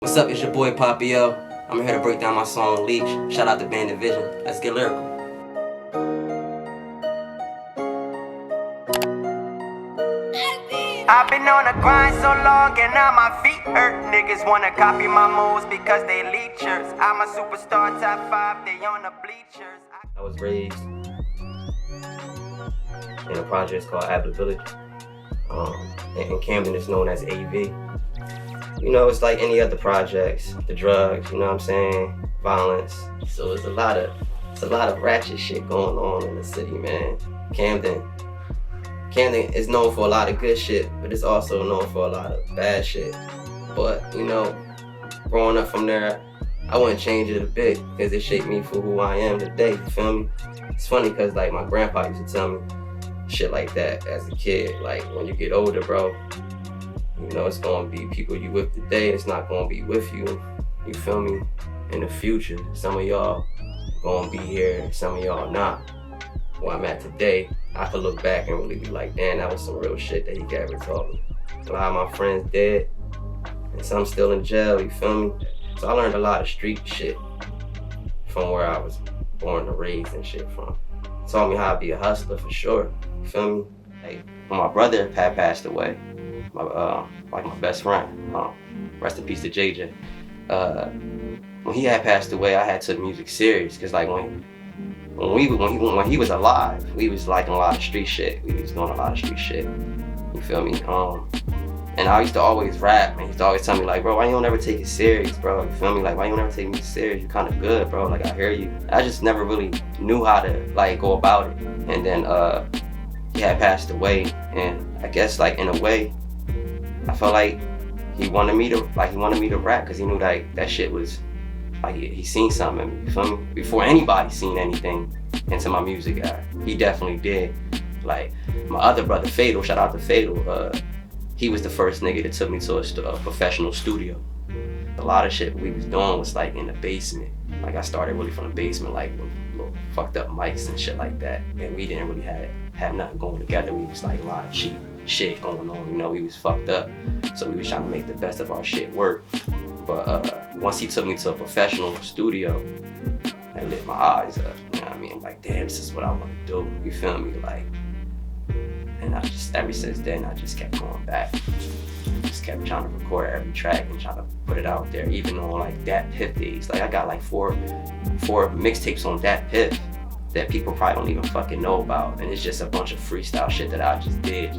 What's up, it's your boy Papio. I'm here to break down my song Leech. Shout out to Band Division. Let's get lyrical. I've been on the grind so long and now my feet hurt. Niggas wanna copy my moves because they leechers. I'm a superstar, top 5, they on the bleachers. I was raised in a project called Abda Village. In Camden, it's known as AV. You know, it's like any other projects, the drugs, you know what I'm saying, violence. So it's a lot of ratchet shit going on in the city, man. Camden is known for a lot of good shit, but it's also known for a lot of bad shit. But, you know, growing up from there, I wouldn't change it a bit because it shaped me for who I am today, you feel me? It's funny because, like, my grandpa used to tell me shit like that as a kid. Like, when you get older, bro, you know, it's gonna be people you with today, it's not gonna be with you, you feel me, in the future. Some of y'all gonna be here, some of y'all not. Where I'm at today, I could look back and really be like, damn, that was some real shit that he ever taught me. A lot of my friends dead, and some still in jail, you feel me? So I learned a lot of street shit from where I was born and raised and shit from. It taught me how to be a hustler for sure, you feel me? Like, when my brother had passed away, my best friend, rest in peace to JJ. When he had passed away, I had took music serious, cause like when he was alive, we was like in a lot of street shit. We was doing a lot of street shit. You feel me? And I used to always rap, man. He used to always tell me like, bro, why you don't ever take it serious, bro? You feel me? Like, why you don't ever take me serious? You kind of good, bro. Like, I hear you. I just never really knew how to like go about it. And then he had passed away, and I guess like in a way, I felt like he wanted me to rap because he knew like that shit was like he seen something in me, you feel me? Before anybody seen anything into my music, he definitely did. Like my other brother Fatal, shout out to Fatal, he was the first nigga that took me to a professional studio. A lot of shit we was doing was like in the basement. Like I started really from the basement, like with little fucked up mics and shit like that. And we didn't really have nothing going together. We was like a lot of cheap shit going on, you know, we was fucked up. So we was trying to make the best of our shit work. But once he took me to a professional studio, that lit my eyes up, you know what I mean? I'm like, damn, this is what I want to do, you feel me? Like, and I just, ever since then, I just kept going back. Just kept trying to record every track and trying to put it out there, even on like Dat Piff days. Like I got like four mixtapes on Dat Piff that people probably don't even fucking know about. And it's just a bunch of freestyle shit that I just did.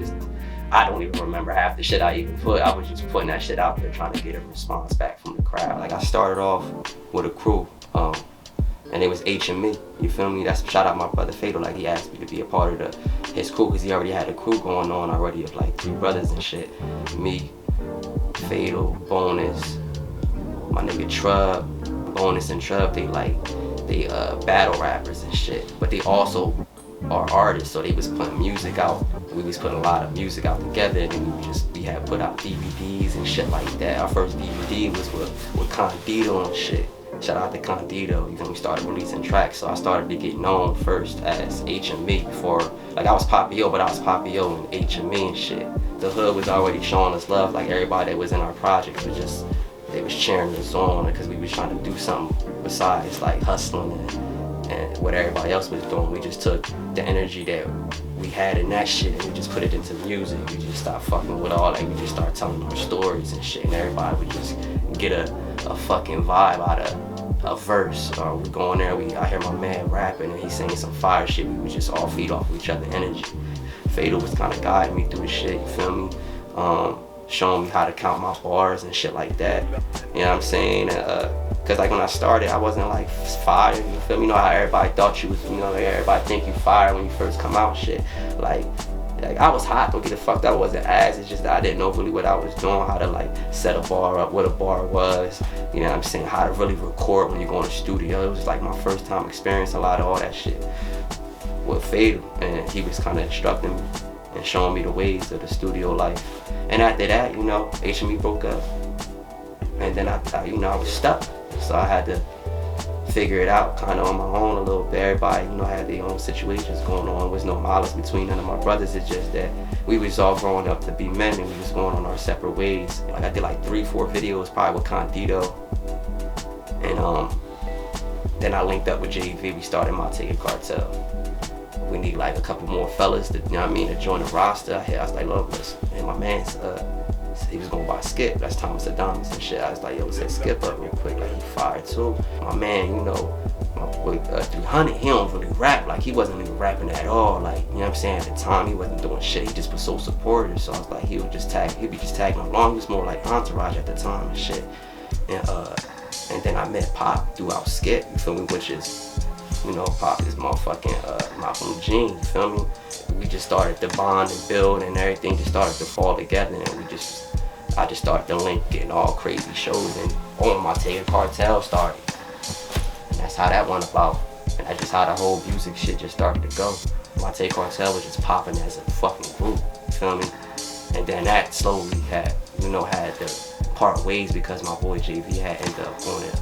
I don't even remember half the shit I even put. I was just putting that shit out there trying to get a response back from the crowd. Like I started off with a crew, and it was H and me, you feel me? That's shout out my brother Fatal, like he asked me to be a part of his crew because he already had a crew going on already of like 3 brothers and shit. Me, Fatal, Bonus, my nigga Trub. Bonus and Trub, they battle rappers and shit, but they also are artists, so they was putting music out. We was putting a lot of music out together, and then we had put out DVDs and shit like that. Our first DVD was with Condito and shit. Shout out to Condito, you know, we started releasing tracks, so I started to get known first as H and me before, like I was Papio, but I was Papio and H and me and shit. The hood was already showing us love, like everybody that was in our project was just, they was cheering us on because we was trying to do something besides like hustling and what everybody else was doing. We just took the energy that we had in that shit and we just put it into music. We just stopped fucking with all that. We just started telling our stories and shit, and everybody would just get a fucking vibe out of a verse. Or we go in there, I hear my man rapping and he's saying some fire shit. We would just all feed off of each other's energy. Fatal was kind of guiding me through the shit, you feel me? Showing me how to count my bars and shit like that. You know what I'm saying? Cause like when I started, I wasn't like fire, you feel me? You know how everybody thought you was, you know, everybody think you fire when you first come out shit. Like I was hot, don't get it fucked up, I wasn't ass, it's just that I didn't know really what I was doing, how to like set a bar up, what a bar was, you know what I'm saying, how to really record when you go in the studio. It was like my first time experiencing a lot of all that shit with Fatal, and he was kind of instructing me and showing me the ways of the studio life. And after that, you know, H&M broke up, and then I was stuck. So I had to figure it out kind of on my own a little bit. Everybody, had their own situations going on. There was no malice between none of my brothers. It's just that we was all growing up to be men, and we was going on our separate ways. Like I did like 3-4 videos probably with Condito, and then I linked up with JV. We started my Cartel. We need like a couple more fellas to, to join the roster. I was like, look, and my man's he was gonna buy Skip. That's Thomas Adamas and shit. I was like, yo, let's set Skip up real quick. Like, he fired too. My man, my boy 300, he don't really rap. Like, he wasn't even rapping at all. Like, at the time, he wasn't doing shit. He just was so supportive. So I was like, he'd be just tagging along. He was more like Entourage at the time and shit. And then I met Pop throughout Skip, you feel me? Which is, Pop is motherfucking Malcolm Jean, you feel me? We just started to bond and build, and everything just started to fall together, and I just started to link, getting all crazy shows, and my Cartel started. And that's how that went about. And that's just how the whole music shit just started to go. My Cartel was just popping as a fucking group, you feel me? And then that slowly had to part ways because my boy JV had ended up going to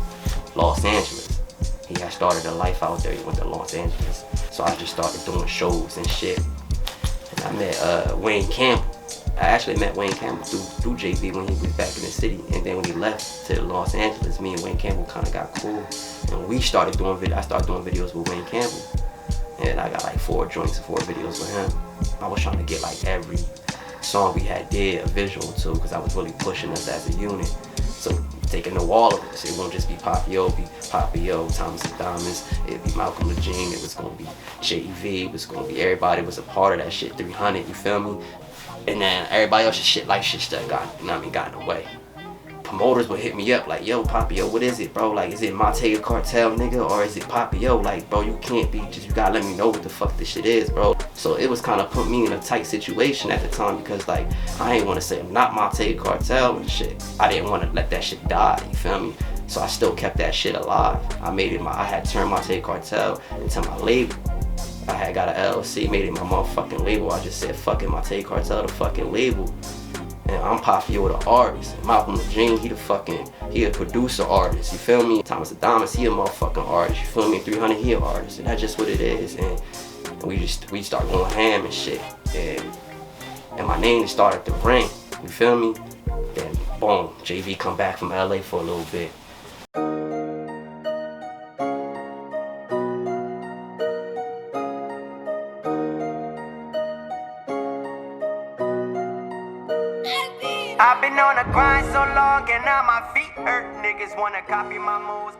Los Angeles. He had started a life out there. He went to Los Angeles. So I just started doing shows and shit. And I met Wayne Campbell. I actually met Wayne Campbell through JV when he was back in the city. And then when he left to Los Angeles, me and Wayne Campbell kind of got cool. And we started doing videos. I started doing videos with Wayne Campbell. And I got like 4 joints and 4 videos with him. I was trying to get like every song we had did a visual too, because I was really pushing us as a unit. So taking the wall of us, it won't just be Papio, Thomas Adamas, it'd be Malcolm Jean, it was gonna be JV, it was gonna be everybody was a part of that shit, 300, you feel me? And then everybody else's shit still got, got in the way. Promoters would hit me up like, yo, Papio, what is it, bro? Like, is it my Cartel, nigga, or is it Papio? Like, bro, you can't be, you gotta let me know what the fuck this shit is, bro. So it was kind of put me in a tight situation at the time because, like, I ain't want to say I'm not my Cartel and shit. I didn't want to let that shit die, you feel me? So I still kept that shit alive. I had turned my Cartel into my label. I had got an LLC, made it my motherfucking label. I just said, fucking my Cartel, the fucking label. And I'm Papio, the artist. Malcolm Jean, he a producer artist, you feel me? Thomas Adamas, he a motherfucking artist, you feel me? 300, he an artist, and that's just what it is. And we start going ham and shit. And my name started to ring, you feel me? Then boom, JV come back from LA for a little bit. I've been on the grind so long and now my feet hurt. Niggas wanna copy my moves.